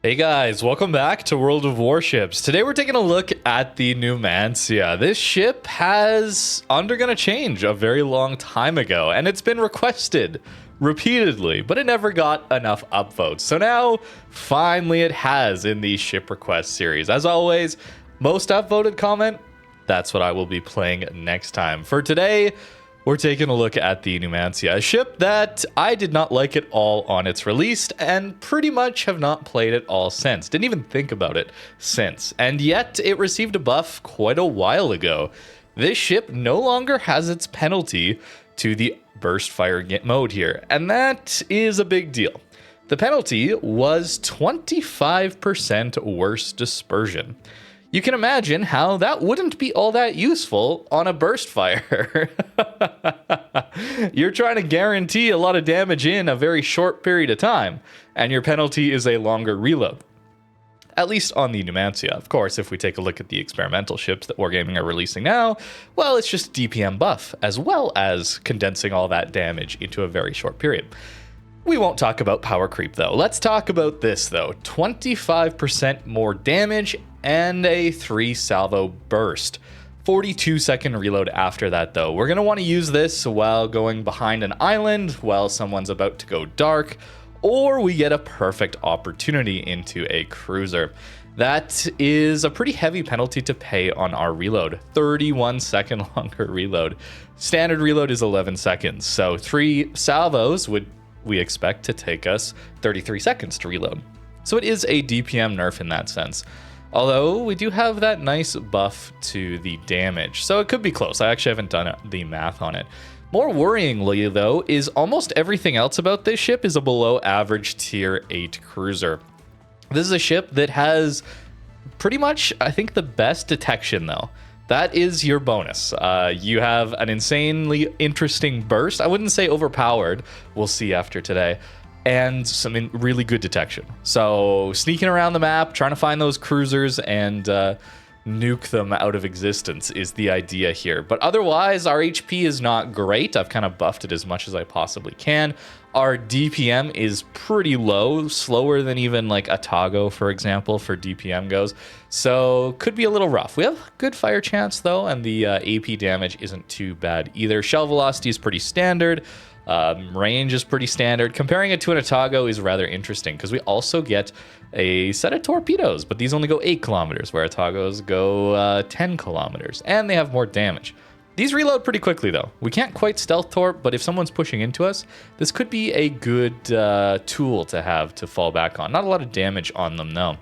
Hey guys, welcome back to World of Warships. Today we're taking a look at the Numancia. This ship has undergone a change a very long time ago, and it's been requested repeatedly, but it never got enough upvotes. So now, finally it has in the ship request series. As always, most upvoted comment, that's what I will be playing next time. For today, we're taking a look at the Numancia, a ship that I did not like at all on its release and pretty much have not played it all since. Didn't even think about it since. And yet it received a buff quite a while ago. This ship no longer has its penalty to the burst fire mode here, and that is a big deal. The penalty was 25% worse dispersion. You can imagine how that wouldn't be all that useful on a burst fire. You're trying to guarantee a lot of damage in a very short period of time, and your penalty is a longer reload. At least on the Numancia. Of course, if we take a look at the experimental ships that Wargaming are releasing now, well, it's just DPM buff, as well as condensing all that damage into a very short period. We won't talk about power creep, though. Let's talk about this, though. 25% more damage and a 3 salvo burst. 42-second reload after that, though. We're going to want to use this while going behind an island, while someone's about to go dark, or we get a perfect opportunity into a cruiser. That is a pretty heavy penalty to pay on our reload. 31-second longer reload. Standard reload is 11 seconds, so 3 salvos would we expect to take us 33 seconds to reload. So it is a DPM nerf in that sense. Although we do have that nice buff to the damage, so it could be close. I actually haven't done the math on it. More worryingly, though, is almost everything else about this ship is a below average tier 8 cruiser. This is a ship that has pretty much, I think, the best detection, though. That is your bonus. You have an insanely interesting burst. I wouldn't say overpowered. We'll see after today. And some really good detection. So sneaking around the map, trying to find those cruisers and nuke them out of existence is the idea here. But otherwise, our HP is not great. I've kind of buffed it as much as I possibly can. Our DPM is pretty low, slower than even like a Tago, for example, for DPM goes. So could be a little rough. We have good fire chance though, and the AP damage isn't too bad either. Shell velocity is pretty standard. Range is pretty standard. Comparing it to an Atago is rather interesting because we also get a set of torpedoes, but these only go 8 kilometers, where Atagos go 10 kilometers, and they have more damage. These reload pretty quickly, though. We can't quite stealth torp, but if someone's pushing into us, this could be a good tool to have to fall back on. Not a lot of damage on them, though.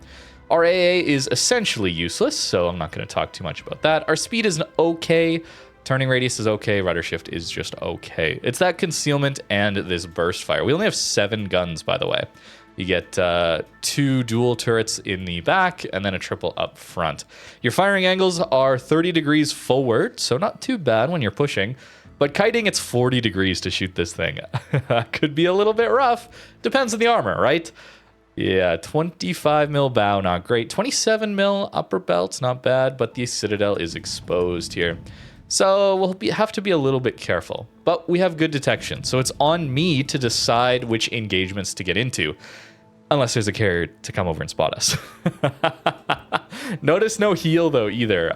Our AA is essentially useless, so I'm not going to talk too much about that. Our speed is okay. Turning radius is okay. Rudder shift is just okay. It's that concealment and this burst fire. We only have 7 guns, by the way. You get 2 dual turrets in the back and then a triple up front. Your firing angles are 30 degrees forward, so not too bad when you're pushing. But kiting, it's 40 degrees to shoot this thing. Could be a little bit rough. Depends on the armor, right? Yeah, 25 mil bow, not great. 27 mil upper belt's not bad, but the citadel is exposed here. So we'll have to be a little bit careful. But we have good detection, so it's on me to decide which engagements to get into. Unless there's a carrier to come over and spot us. Notice no heal, though, either.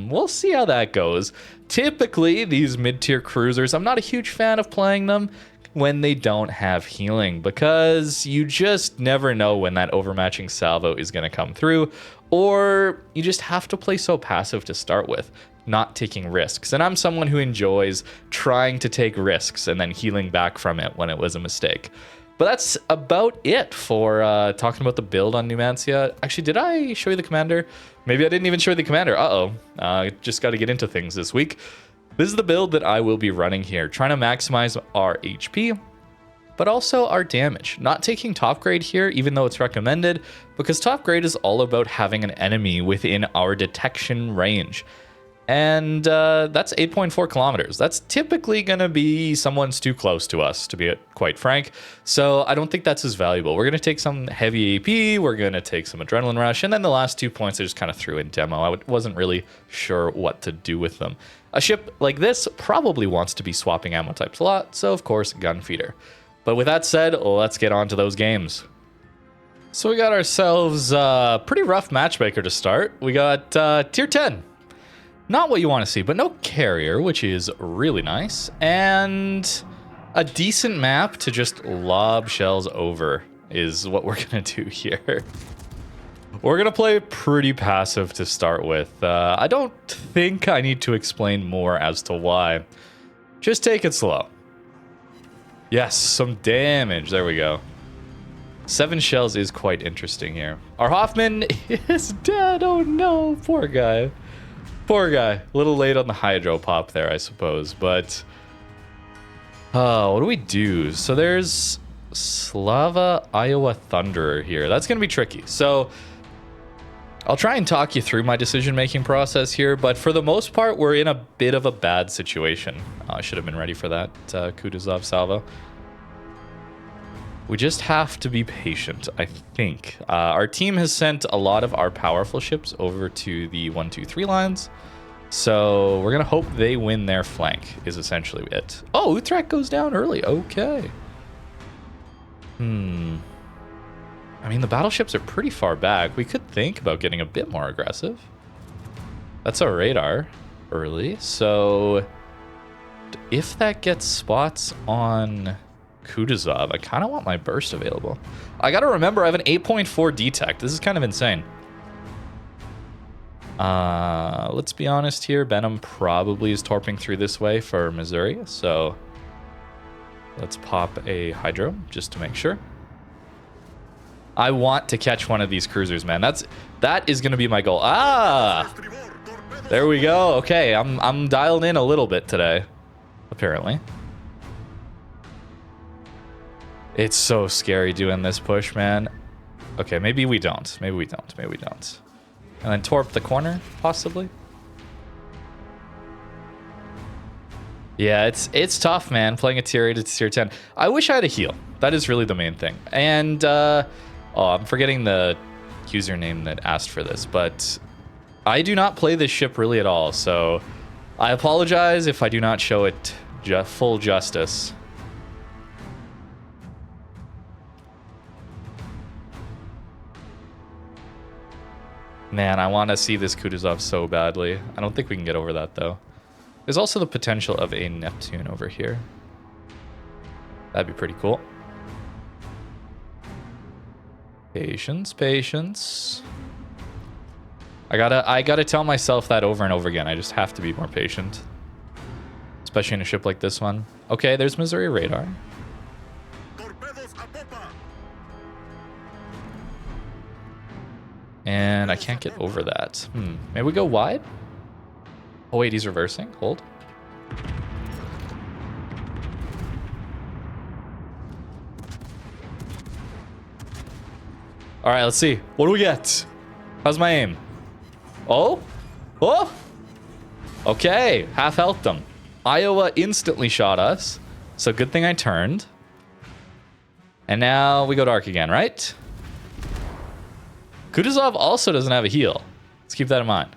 We'll see how that goes. Typically, these mid-tier cruisers, I'm not a huge fan of playing them when they don't have healing, because you just never know when that overmatching salvo is going to come through, or you just have to play so passive to start with, not taking risks. And I'm someone who enjoys trying to take risks and then healing back from it when it was a mistake. But that's about it for talking about the build on Numancia. Actually, did I show you the commander? Maybe I didn't even show you the commander. Just got to get into things this week. This is the build that I will be running here, trying to maximize our HP, but also our damage. Not taking top grade here, even though it's recommended, because top grade is all about having an enemy within our detection range. And that's 8.4 kilometers. That's typically going to be someone's too close to us, to be quite frank. So I don't think that's as valuable. We're going to take some heavy AP, we're going to take some adrenaline rush, and then the last 2 points I just kind of threw in demo. I wasn't really sure what to do with them. A ship like this probably wants to be swapping ammo types a lot, so of course, gun feeder. But with that said, let's get on to those games. So we got ourselves a pretty rough matchmaker to start. We got tier 10. Not what you want to see, but no carrier, which is really nice. And a decent map to just lob shells over is what we're going to do here. We're going to play pretty passive to start with. I don't think I need to explain more as to why. Just take it slow. Yes, some damage. There we go. 7 shells is quite interesting here. Our Hoffman is dead. Oh no, poor guy. Poor guy. A little late on the hydro pop there, I suppose. But what do we do? So there's Slava Iowa Thunderer here. That's going to be tricky. So I'll try and talk you through my decision-making process here, but for the most part, we're in a bit of a bad situation. I should have been ready for that, Kutuzov salvo. We just have to be patient, I think. Our team has sent a lot of our powerful ships over to the 1, 2, 3 lines, so we're going to hope they win their flank, is essentially it. Oh, Utrecht goes down early. Okay. I mean, the battleships are pretty far back. We could think about getting a bit more aggressive. That's our radar early. So if that gets spots on Kutuzov, I kind of want my burst available. I got to remember I have an 8.4 detect. This is kind of insane. Let's be honest here. Benham probably is torping through this way for Missouri. So let's pop a hydro just to make sure. I want to catch one of these cruisers, man. That is going to be my goal. Ah! There we go. Okay, I'm dialed in a little bit today, apparently. It's so scary doing this push, man. Okay, maybe we don't. Maybe we don't. Maybe we don't. And then torp the corner, possibly. Yeah, it's tough, man, playing a tier 8 to tier 10. I wish I had a heal. That is really the main thing. And, oh, I'm forgetting the username that asked for this, but I do not play this ship really at all, so I apologize if I do not show it full justice. Man, I want to see this Kutuzov so badly. I don't think we can get over that, though. There's also the potential of a Neptune over here. That'd be pretty cool. Patience, patience. I gotta tell myself that over and over again. I just have to be more patient. Especially in a ship like this one. Okay, there's Missouri radar. And I can't get over that. Maybe we go wide? Oh wait, he's reversing. Hold. All right, let's see. What do we get? How's my aim? Oh? Oh? Okay, half health them. Iowa instantly shot us. So good thing I turned. And now we go dark again, right? Kutuzov also doesn't have a heal. Let's keep that in mind.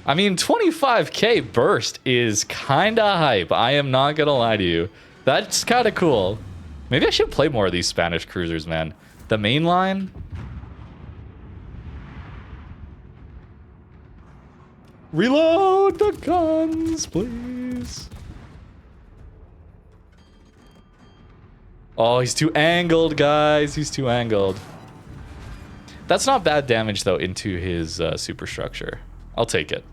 I mean, 25k burst is kind of hype. I am not going to lie to you. That's kind of cool. Maybe I should play more of these Spanish cruisers, man. The main line. Reload the guns, please. Oh, he's too angled, guys. He's too angled. That's not bad damage, though, into his superstructure. I'll take it.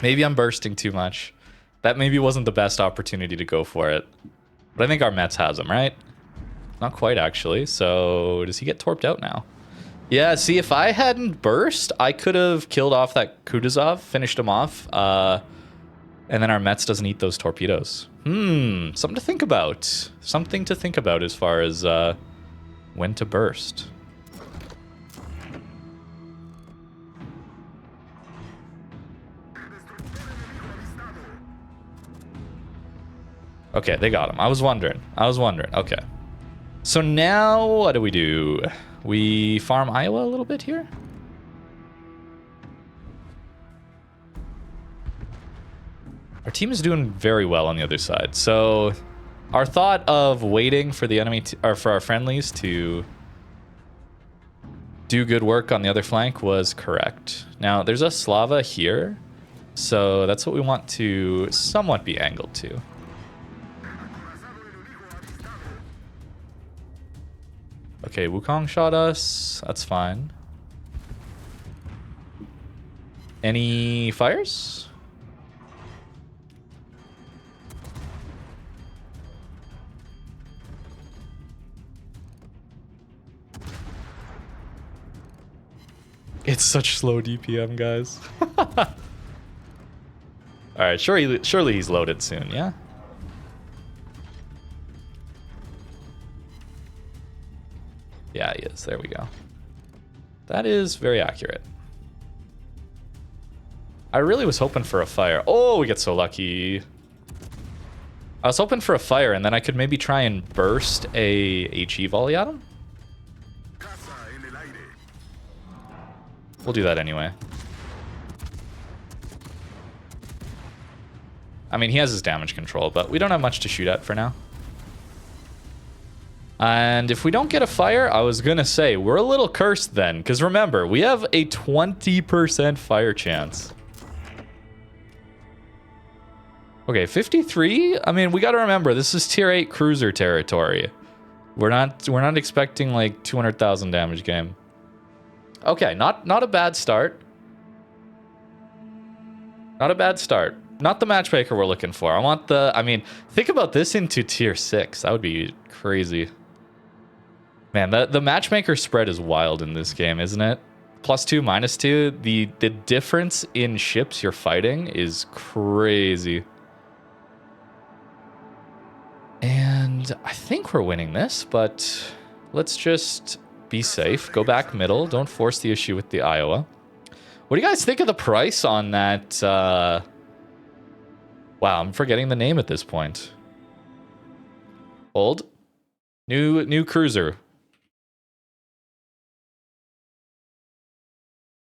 Maybe I'm bursting too much. That maybe wasn't the best opportunity to go for it. But I think our Mets has him, right? Not quite, actually. So does he get torped out now? Yeah, see, if I hadn't burst, I could have killed off that Kutuzov, finished him off. And then our Mets doesn't eat those torpedoes. Something to think about. Something to think about as far as when to burst. Okay, they got him. I was wondering. Okay. So now what do? We farm Iowa a little bit here? Our team is doing very well on the other side. So our thought of waiting for the enemy or for our friendlies to do good work on the other flank was correct. Now there's a Slava here, so that's what we want to somewhat be angled to. Okay, Wukong shot us. That's fine. Any fires? It's such slow DPM, guys. Alright, surely he's loaded soon, yeah? Yeah, he is. There we go. That is very accurate. I really was hoping for a fire. Oh, we get so lucky. I was hoping for a fire, and then I could maybe try and burst a HE volley at him. We'll do that anyway. I mean, he has his damage control, but we don't have much to shoot at for now. And if we don't get a fire, I was going to say, we're a little cursed then. Because remember, we have a 20% fire chance. Okay, 53? I mean, we got to remember, this is tier 8 cruiser territory. We're not expecting like 200,000 damage game. Okay, not a bad start. Not a bad start. Not the matchmaker we're looking for. I mean, think about this into tier 6. That would be crazy. Man, the matchmaker spread is wild in this game, isn't it? +2, -2. The difference in ships you're fighting is crazy. And I think we're winning this, but let's just be safe. Go back middle. Don't force the issue with the Iowa. What do you guys think of the price on that? Wow, I'm forgetting the name at this point. Old? New cruiser.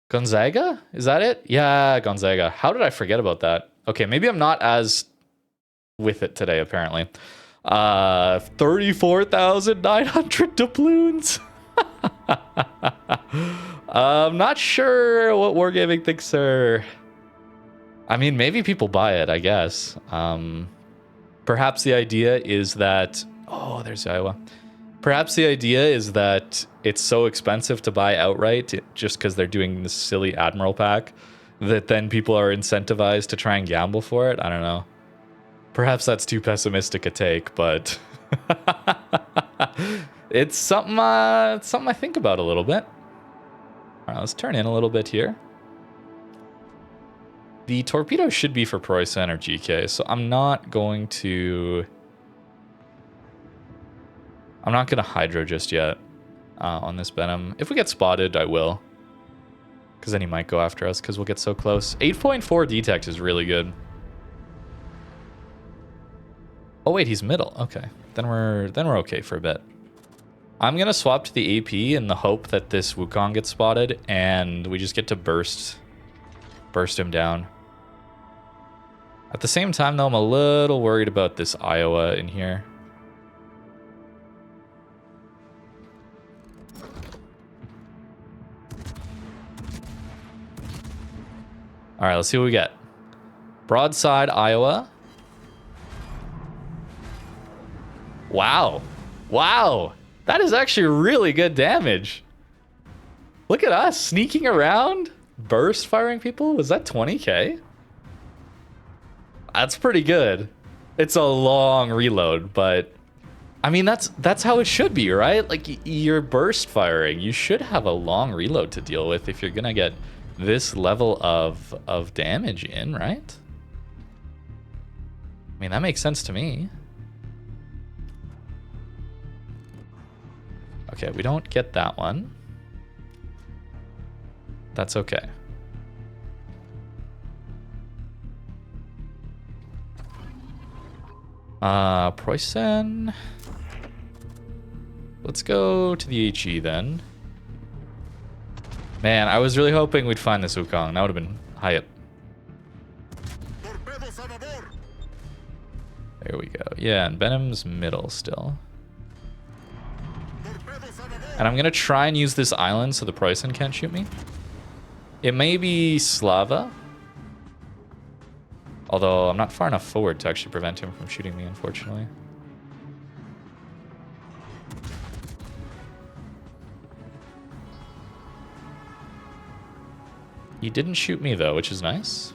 Gonzaga? Is that it? Yeah, Gonzaga. How did I forget about that? Okay, maybe I'm not as with it today, apparently. 34,900 doubloons. I'm not sure what Wargaming thinks are... I mean, maybe people buy it, I guess. Perhaps the idea is that... Oh, there's Iowa. Perhaps the idea is that it's so expensive to buy outright just because they're doing this silly Admiral pack that then people are incentivized to try and gamble for it. I don't know. Perhaps that's too pessimistic a take, but it's something I think about a little bit. All right, let's turn in a little bit here. The torpedo should be for Preussen or GK, so I'm not going to hydro just yet on this Benham. If we get spotted, I will. Because then he might go after us because we'll get so close. 8.4 detect is really good. Oh wait, he's middle. Okay, then we're okay for a bit. I'm gonna swap to the AP in the hope that this Wukong gets spotted and we just get to burst him down. At the same time, though, I'm a little worried about this Iowa in here. All right, let's see what we get. Broadside Iowa. Wow. Wow. That is actually really good damage. Look at us sneaking around, burst firing people. Was that 20k? That's pretty good. It's a long reload, but I mean, that's how it should be, right? Like, you're burst firing. You should have a long reload to deal with if you're going to get this level of damage in, right? I mean, that makes sense to me. Okay, we don't get that one. That's okay. Preussen. Let's go to the HE then. Man, I was really hoping we'd find this Wukong. That would have been hype. There we go. Yeah, and Benham's middle still. And I'm going to try and use this island so the Preußen can't shoot me. It may be Slava. Although I'm not far enough forward to actually prevent him from shooting me, unfortunately. He didn't shoot me though, which is nice.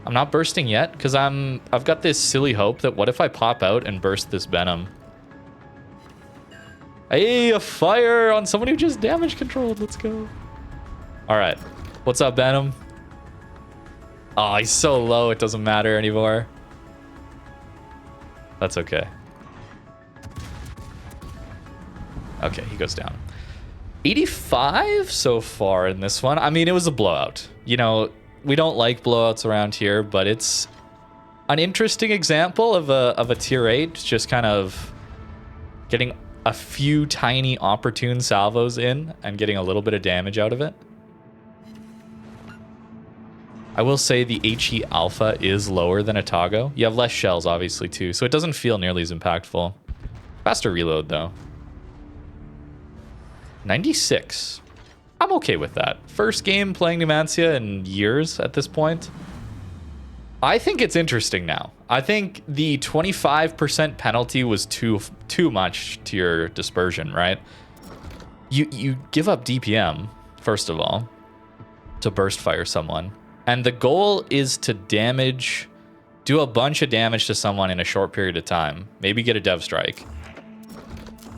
I'm not bursting yet because I've got this silly hope that what if I pop out and burst this Benham? Hey, a fire on someone who just damage controlled. Let's go. All right. What's up, Benham? Oh, he's so low it doesn't matter anymore. That's okay. Okay, he goes down. 85 so far in this one. I mean, it was a blowout. You know, we don't like blowouts around here, but it's an interesting example of a tier 8 just kind of getting a few tiny opportune salvos in and getting a little bit of damage out of it. I will say the HE Alpha is lower than a Tago. You have less shells, obviously, too, so it doesn't feel nearly as impactful. Faster reload, though. 96. I'm okay with that. First game playing Numancia in years at this point. I think it's interesting now. I think the 25% penalty was too much to your dispersion, right? You give up DPM, first of all, to burst fire someone. And the goal is to do a bunch of damage to someone in a short period of time. Maybe get a dev strike.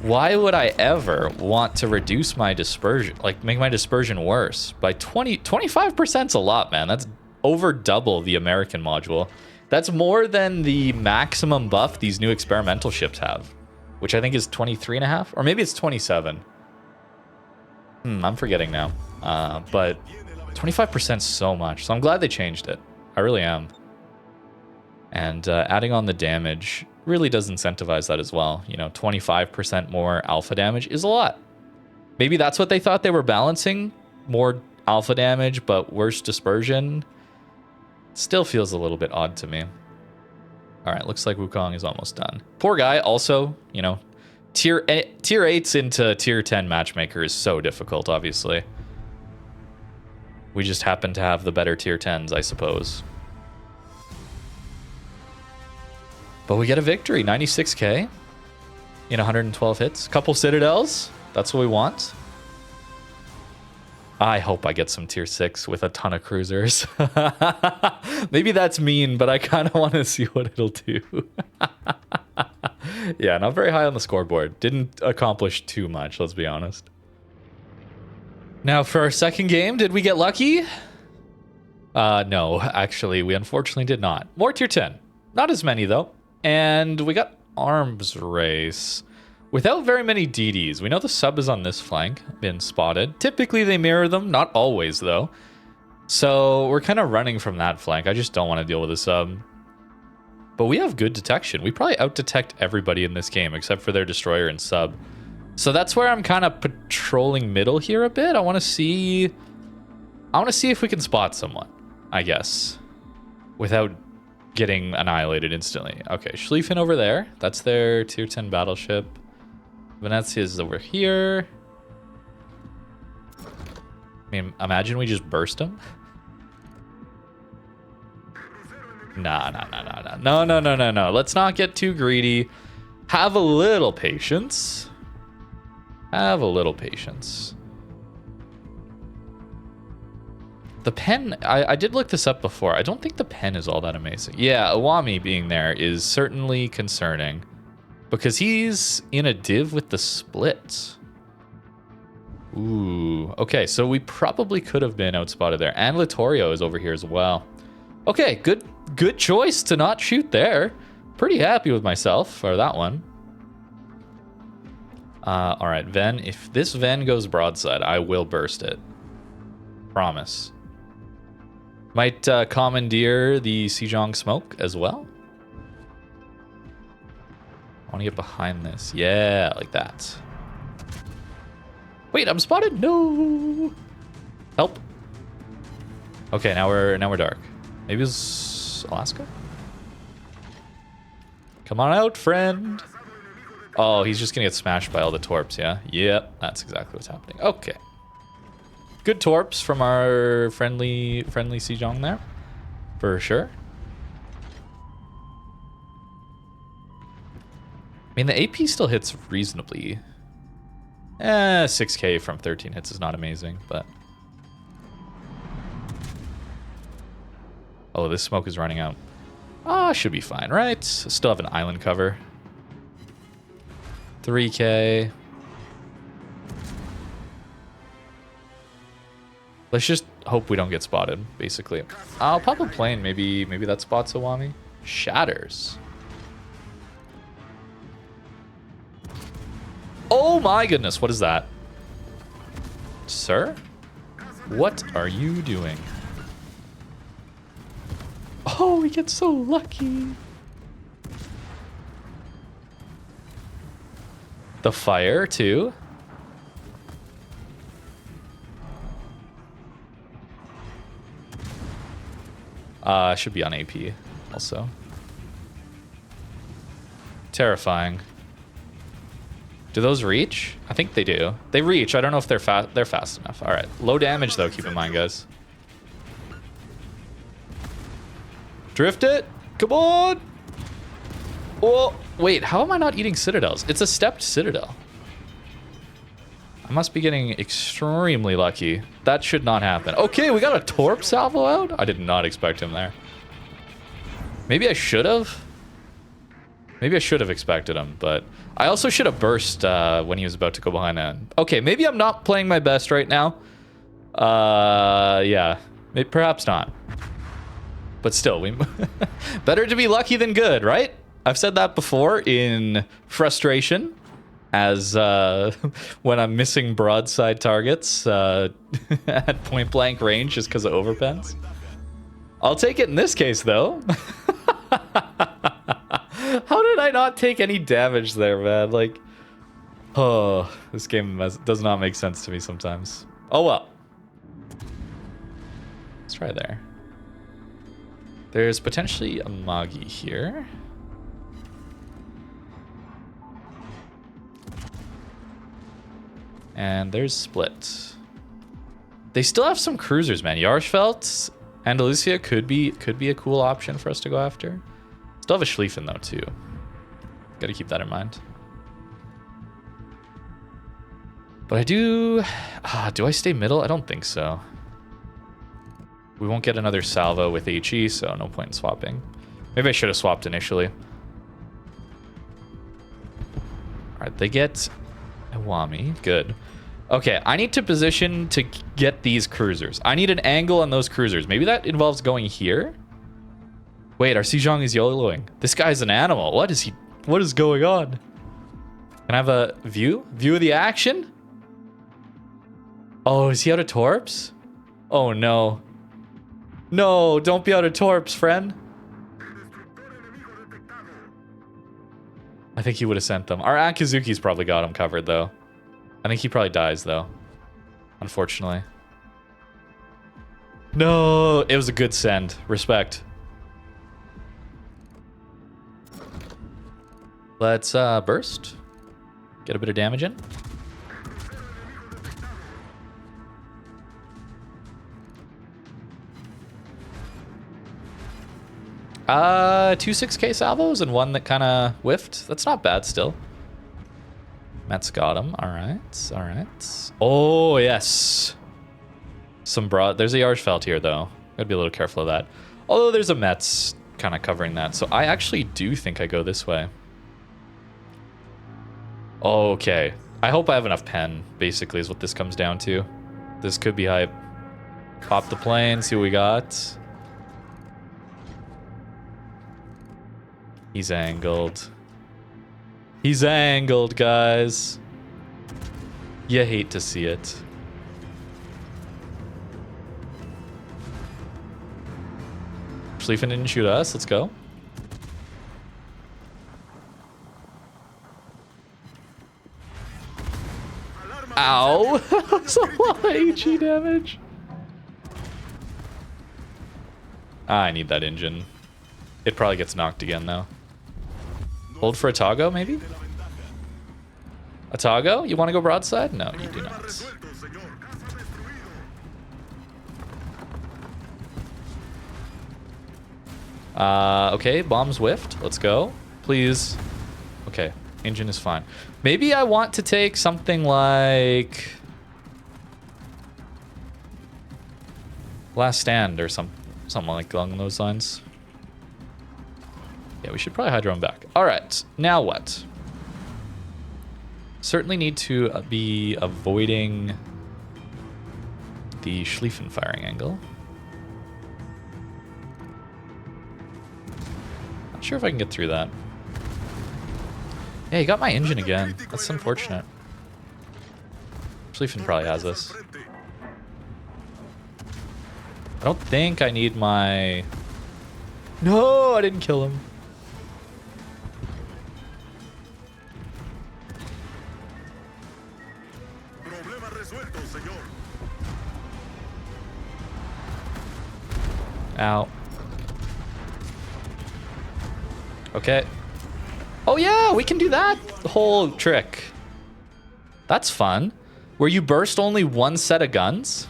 Why would I ever want to reduce my dispersion, like make my dispersion worse? By 25%'s a lot, man. That's over double the American module. That's more than the maximum buff these new experimental ships have, which I think is 23.5, or maybe it's 27. I'm forgetting now. But 25% so much. So I'm glad they changed it. I really am. And adding on the damage really does incentivize that as well. You know, 25% more alpha damage is a lot. Maybe that's what they thought they were balancing. More alpha damage, but worse dispersion. Still feels a little bit odd to me. All right, looks like Wukong is almost done. Poor guy. Also, you know, tier 8s into tier 10 matchmaker is so difficult, obviously. We just happen to have the better tier 10s, I suppose. But we get a victory, 96k in 112 hits. Couple citadels, that's what we want. I hope I get some tier 6 with a ton of cruisers. Maybe that's mean, but I kind of want to see what it'll do. Yeah, not very high on the scoreboard. Didn't accomplish too much, let's be honest. Now for our second game, did we get lucky? No, actually, we unfortunately did not. More tier 10. Not as many, though. And we got arms race without very many DDs. We know the sub is on this flank, been spotted. Typically they mirror them, not always though. So we're kind of running from that flank. I just don't want to deal with a sub. But we have good detection. We probably out-detect everybody in this game except for their destroyer and sub. So that's where I'm kind of patrolling middle here a bit. I want to see if we can spot someone, I guess, without getting annihilated instantly. Okay, Schlieffen over there. That's their tier 10 battleship. Venezia is over here. I mean, imagine we just burst them. Nah. No. Let's not get too greedy. Have a little patience. Have a little patience. The pen, I did look this up before. I don't think the pen is all that amazing. Yeah, Awami being there is certainly concerning because he's in a div with the split. Ooh, okay, so we probably could have been outspotted there. And Littorio is over here as well. Okay, good choice to not shoot there. Pretty happy with myself for that one. All right, Ven, if this Ven goes broadside, I will burst it. Promise. Might commandeer the Sejong smoke as well. I want to get behind this. Yeah, like that. Wait, I'm spotted. No. Help. Okay, now we're dark. Maybe it's Alaska? Come on out, friend. Oh, he's just gonna get smashed by all the torps, yeah? Yep, that's exactly what's happening. Okay. Good torps from our friendly Sejong there. For sure. I mean, the AP still hits reasonably. 6k from 13 hits is not amazing, but... Oh, this smoke is running out. Ah, should be fine, right? Still have an island cover. 3k. Let's just hope we don't get spotted, basically. I'll pop a plane. Maybe that spots Awami. Shatters. Oh my goodness, what is that? Sir? What are you doing? Oh, we get so lucky. The fire, too. Should be on AP, also. Terrifying. Do those reach? I think they do. They reach. I don't know if they're fast enough. All right. Low damage, though, keep in mind, guys. Drift it. Come on. Oh, wait. How am I not eating citadels? It's a stepped citadel. I must be getting extremely lucky. That should not happen. Okay, we got a torp salvo out? I did not expect him there. Maybe I should have. Maybe I should have expected him, but I also should have burst when he was about to go behind that. Okay, maybe I'm not playing my best right now. Yeah, perhaps not. But still, we better to be lucky than good, right? I've said that before in frustration, as when I'm missing broadside targets at point blank range just because of overpens. I'll take it in this case, though. How did I not take any damage there, man? Like, oh, this game does not make sense to me sometimes. Oh, well. Let's try there. There's potentially a Magi here. And there's Split. They still have some cruisers, man. Yarschfeld and Alicia could be a cool option for us to go after. Still have a Schlieffen, though, too. Gotta keep that in mind. But I do... do I stay middle? I don't think so. We won't get another salvo with HE, so no point in swapping. Maybe I should have swapped initially. Alright, they get Awami. Good. Okay, I need to position to get these cruisers. I need an angle on those cruisers. Maybe that involves going here? Wait, our Sejong is YOLOing. This guy's an animal. What is going on? Can I have a view? View of the action? Oh, is he out of torps? Oh, no. No, don't be out of torps, friend. I think he would have sent them. Our Akizuki's probably got him covered, though. I think he probably dies, though. Unfortunately. No, it was a good send. Respect. Let's burst. Get a bit of damage in. Two 6k salvos and one that kind of whiffed. That's not bad still. Met's got him. All right. All right. Oh, yes. Some broad. There's a Yarschfeld here, though. Gotta be a little careful of that. Although there's a Met's kind of covering that. So I actually do think I go this way. Okay. I hope I have enough pen, basically, is what this comes down to. This could be hype. Pop the plane, see what we got. He's angled. He's angled, guys. You hate to see it. Schlieffen didn't shoot us. Let's go. Ow. That's a lot of HE damage. Ah, I need that engine. It probably gets knocked again, though. Hold for a Atago, maybe? Atago? You want to go broadside? No, you do not. Okay, bombs whiffed. Let's go. Please. Okay, engine is fine. Maybe I want to take something like Last Stand or something like along those lines. Yeah, we should probably hydro him back. All right, now what? Certainly need to be avoiding the Schlieffen firing angle. Not sure if I can get through that. Yeah, he got my engine again. That's unfortunate. Schlieffen probably has this. I don't think I need my... No, I didn't kill him. Ow. Okay. Oh yeah, we can do that whole trick. That's fun. Where you burst only one set of guns.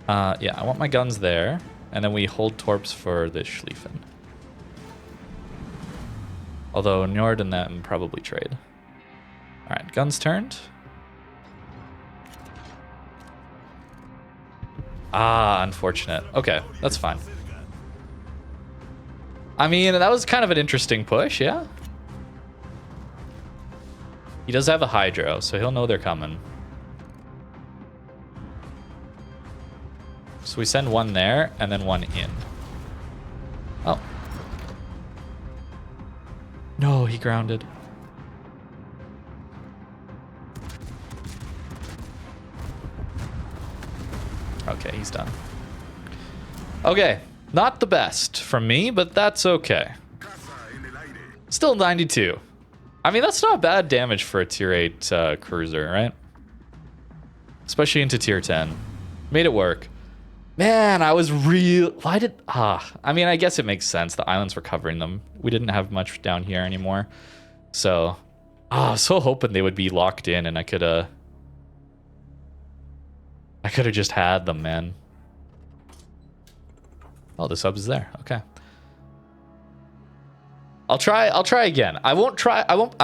Yeah, I want my guns there. And then we hold torps for this Schlieffen. Although Njord and that probably trade. Alright, guns turned. Ah, unfortunate. Okay, that's fine. I mean, that was kind of an interesting push, yeah? He does have a Hydro, so he'll know they're coming. So we send one there, and then one in. Oh. No, he grounded. Okay, he's done. Okay, not the best from me, but that's okay. Still 92. I mean, that's not bad damage for a tier 8 cruiser, right? Especially into tier 10. Made it work. Man, I was real... Why did... I mean, I guess it makes sense. The islands were covering them. We didn't have much down here anymore. So... I was so hoping they would be locked in and I could have just had them, man. Oh, the sub is there. Okay. I'll try again. I'm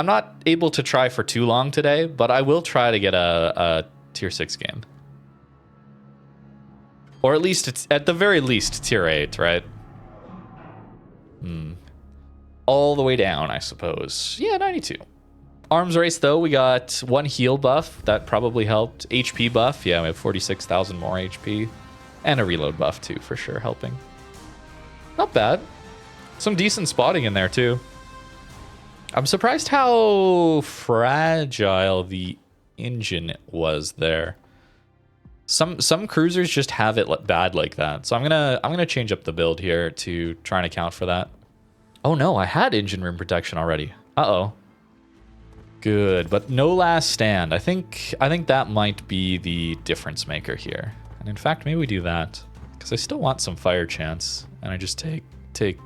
not able to try for too long today, but I will try to get a tier 6 game. Or at least, it's at the very least, tier 8, right? All the way down, I suppose. Yeah, 92. Arms race, though, we got one heal buff. That probably helped. HP buff. Yeah, we have 46,000 more HP. And a reload buff, too, for sure, helping. Not bad. Some decent spotting in there, too. I'm surprised how fragile the engine was there. Some cruisers just have it bad like that. So I'm gonna change up the build here to try and account for that. Oh no, I had engine room protection already. Uh-oh. Good, but no last stand. I think that might be the difference maker here. And in fact, maybe we do that. Because I still want some fire chance. And I just take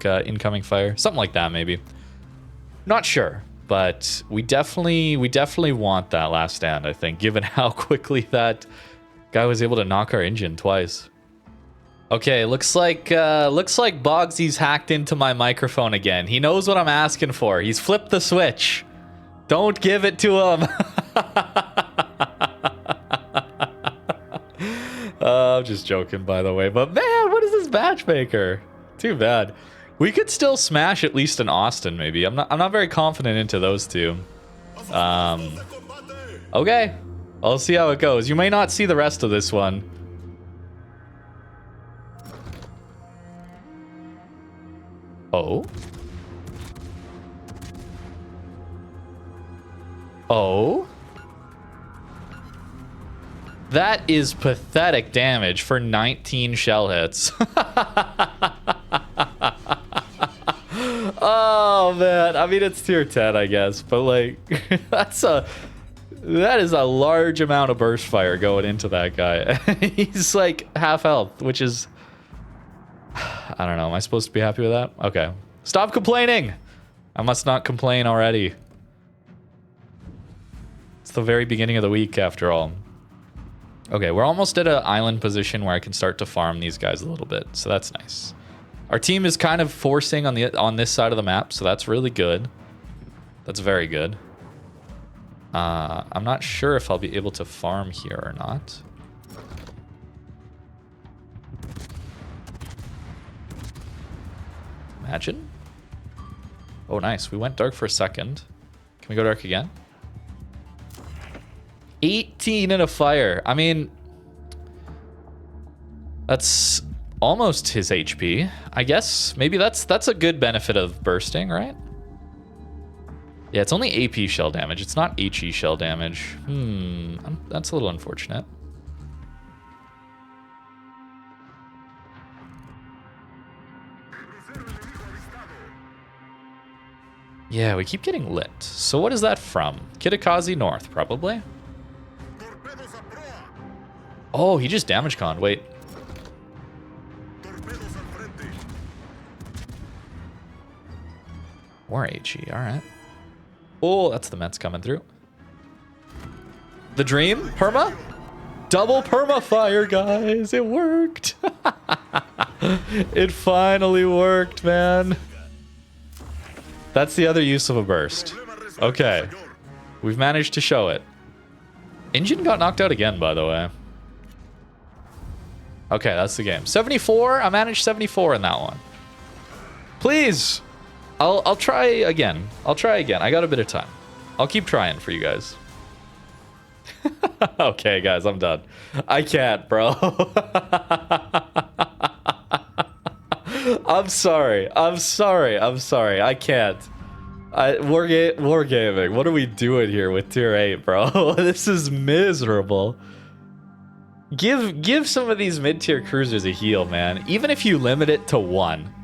incoming fire. Something like that, maybe. Not sure. But we definitely want that last stand, I think, given how quickly that guy was able to knock our engine twice. Okay, looks like Bogsy's hacked into my microphone again. He knows what I'm asking for. He's flipped the switch. Don't give it to him. I'm just joking, by the way. But man, what is this Matchmaker? Too bad. We could still smash at least an Austin, maybe. I'm not very confident into those two. Okay. I'll see how it goes. You may not see the rest of this one. Oh? Oh? That is pathetic damage for 19 shell hits. Oh, man. I mean, it's tier 10, I guess. But, like, that is a large amount of burst fire going into that guy. He's, like, half health, which is I don't know. Am I supposed to be happy with that? Okay. Stop complaining! I must not complain already. It's the very beginning of the week, after all. Okay, we're almost at an island position where I can start to farm these guys a little bit, so that's nice. Our team is kind of forcing on this side of the map, so that's really good. That's very good. I'm not sure if I'll be able to farm here or not. Imagine. Oh, nice. We went dark for a second. Can we go dark again? 18 in a fire. I mean, that's almost his HP. I guess maybe that's a good benefit of bursting, right? Yeah, it's only AP shell damage. It's not HE shell damage. That's a little unfortunate. Yeah, we keep getting lit. So what is that from? Kitakazi North, probably. Oh, he just damage conned. Wait. More HE, alright. Oh, that's the Mets coming through. The dream? Perma? Double perma fire, guys. It worked. It finally worked, man. That's the other use of a burst. Okay. We've managed to show it. Engine got knocked out again, by the way. Okay, that's the game. 74? I managed 74 in that one. Please! I'll try again. I'll try again. I got a bit of time. I'll keep trying for you guys. Okay, guys, I'm done. I can't, bro. I'm sorry. I'm sorry. I'm sorry. I can't. Wargaming. What are we doing here with tier 8, bro? This is miserable. Give some of these mid-tier cruisers a heal, man. Even if you limit it to 1.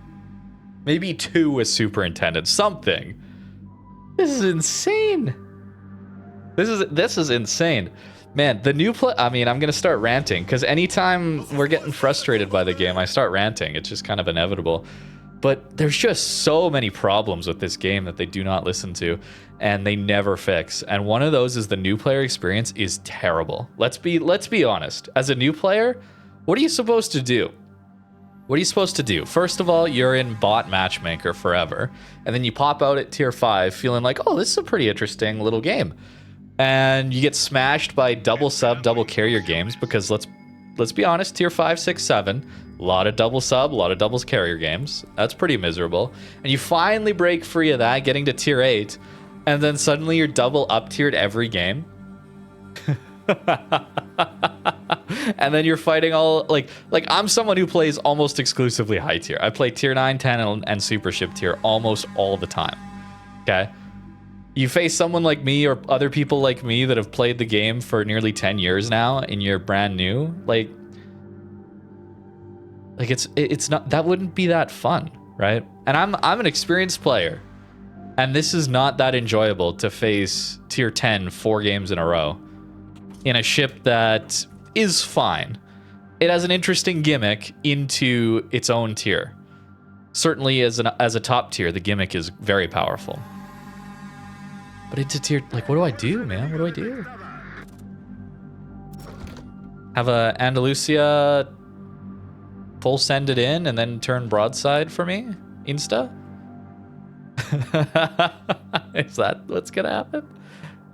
Maybe 2 with superintendent. Something. This is insane. This is insane. Man, the new play... I mean, I'm going to start ranting, because anytime we're getting frustrated by the game, I start ranting. It's just kind of inevitable. But there's just so many problems with this game that they do not listen to, and they never fix. And one of those is the new player experience is terrible. Let's be honest. As a new player, what are you supposed to do? What are you supposed to do? First of all, you're in bot Matchmaker forever, and then you pop out at tier 5 feeling like, oh, this is a pretty interesting little game. And you get smashed by double sub, double carrier games, because let's be honest, tier 5, 6, 7, a lot of double sub, a lot of doubles carrier games. That's pretty miserable. And you finally break free of that, getting to tier 8, and then suddenly you're double up tiered every game. And then you're fighting all like I'm someone who plays almost exclusively high tier. I play tier 9, 10, and super ship tier almost all the time. Okay? You face someone like me or other people like me that have played the game for nearly 10 years now and you're brand new, like it's not, that wouldn't be that fun, right? And I'm an experienced player, and this is not that enjoyable to face tier 10 4 games in a row in a ship that is fine. It has an interesting gimmick into its own tier. Certainly as a top tier, the gimmick is very powerful. But into tier, like, what do I do, man? What do I do? Have a Andalusia full send it in and then turn broadside for me? Insta? Is that what's gonna happen?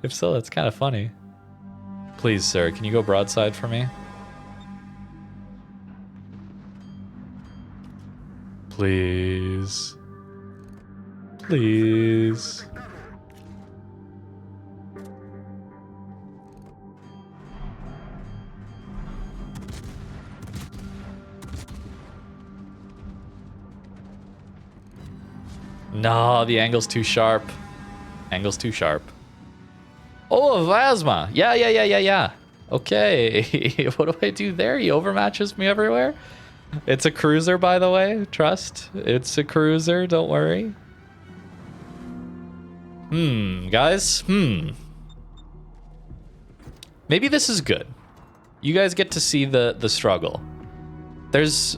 If so, that's kind of funny. Please, sir, can you go broadside for me? Please. Please. No, the angle's too sharp. Angle's too sharp. Oh, Vasma. Yeah. Okay. What do I do there? He overmatches me everywhere? It's a cruiser, by the way. Trust. It's a cruiser. Don't worry. Guys. Maybe this is good. You guys get to see the struggle. There's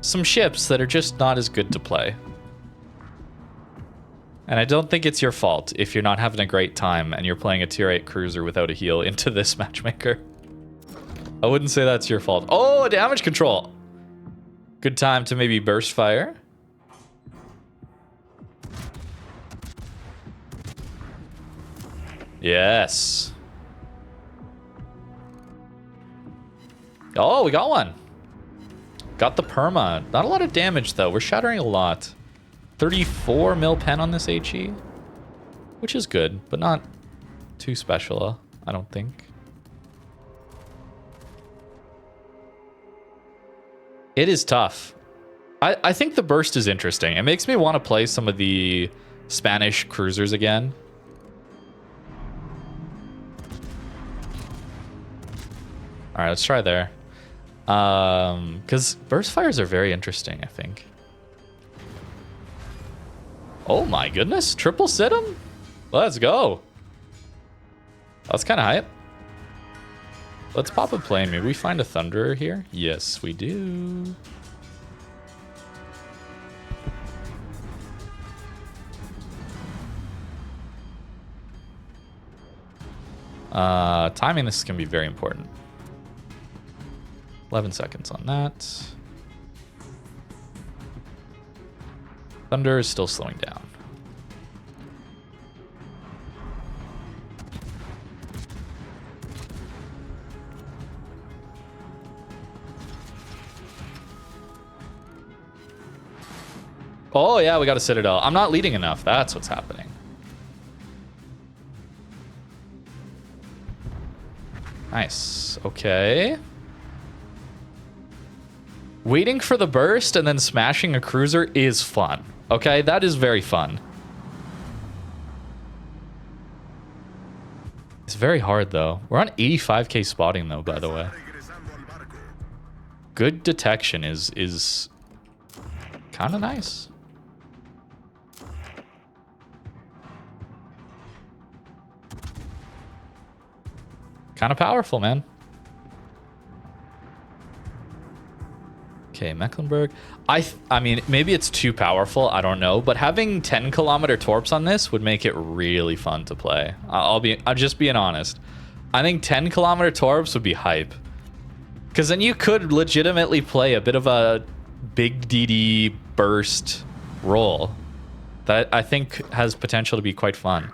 some ships that are just not as good to play. And I don't think it's your fault if you're not having a great time and you're playing a tier 8 cruiser without a heal into this matchmaker. I wouldn't say that's your fault. Oh, damage control. Good time to maybe burst fire. Yes. Oh, we got one. Got the perma. Not a lot of damage, though. We're shattering a lot. 34 mil pen on this HE, which is good, but not too special, I don't think. It is tough. I think the burst is interesting. It makes me want to play some of the Spanish cruisers again. All right, let's try there. Because burst fires are very interesting, I think. Oh my goodness, triple sit him? Let's go. That's kind of hype. Let's pop a plane. Maybe we find a Thunderer here? Yes, we do. Timing this can be very important. 11 seconds on that. Thunder is still slowing down. Oh yeah, we got a Citadel. I'm not leading enough. That's what's happening. Nice. Okay. Waiting for the burst and then smashing a cruiser is fun. Okay, that is very fun. It's very hard, though. We're on 85k spotting, though, by the way. Good detection is kind of nice. Kind of powerful, man. Okay, Mecklenburg. I mean, maybe it's too powerful. I don't know. But having 10-kilometer torps on this would make it really fun to play. I'm just being honest. I think 10-kilometer torps would be hype. Because then you could legitimately play a bit of a big DD burst role that I think has potential to be quite fun.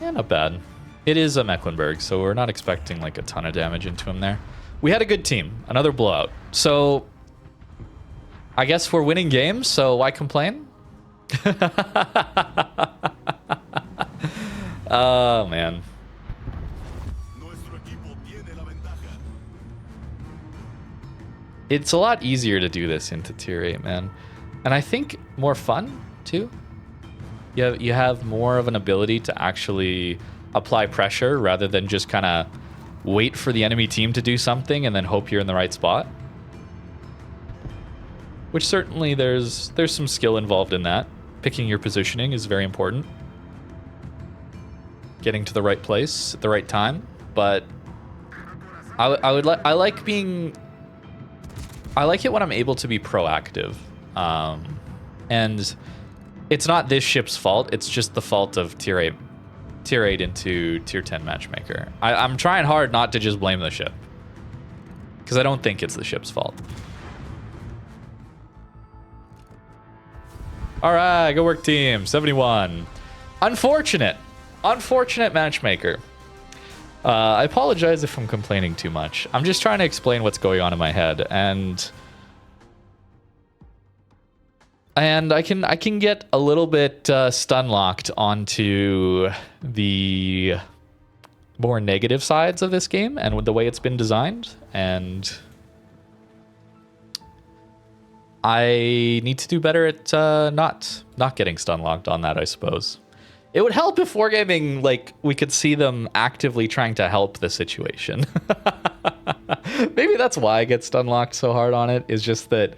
Yeah, not bad. It is a Mecklenburg, so we're not expecting like a ton of damage into him there. We had a good team. Another blowout. So I guess we're winning games, so why complain? Oh, man. It's a lot easier to do this into tier 8, man. And I think more fun, too. You have more of an ability to actually apply pressure rather than just kind of wait for the enemy team to do something and then hope you're in the right spot. Which certainly there's some skill involved in that. Picking your positioning is very important. Getting to the right place at the right time. But I like it when I'm able to be proactive. And it's not this ship's fault. It's just the fault of tier 8 into tier 10 matchmaker. I'm trying hard not to just blame the ship, because I don't think it's the ship's fault. All right, good work, team. 71. Unfortunate matchmaker. I apologize if I'm complaining too much. I'm just trying to explain what's going on in my head, and I can get a little bit stun locked onto the more negative sides of this game and with the way it's been designed, and I need to do better at not getting stun locked on that, I suppose. It would help if Wargaming, like, we could see them actively trying to help the situation. Maybe that's why I get stun locked so hard on it, is just that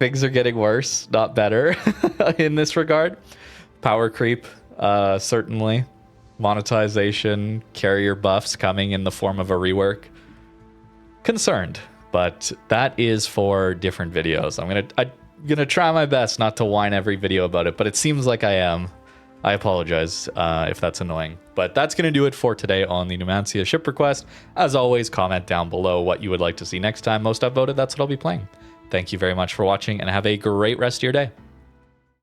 things are getting worse, not better in this regard. Power creep, certainly. Monetization, carrier buffs coming in the form of a rework. Concerned, but that is for different videos. I'm gonna try my best not to whine every video about it, but it seems like I am. I apologize if that's annoying. But that's going to do it for today on the Numancia ship request. As always, comment down below what you would like to see next time. Most upvoted, that's what I'll be playing. Thank you very much for watching, and have a great rest of your day.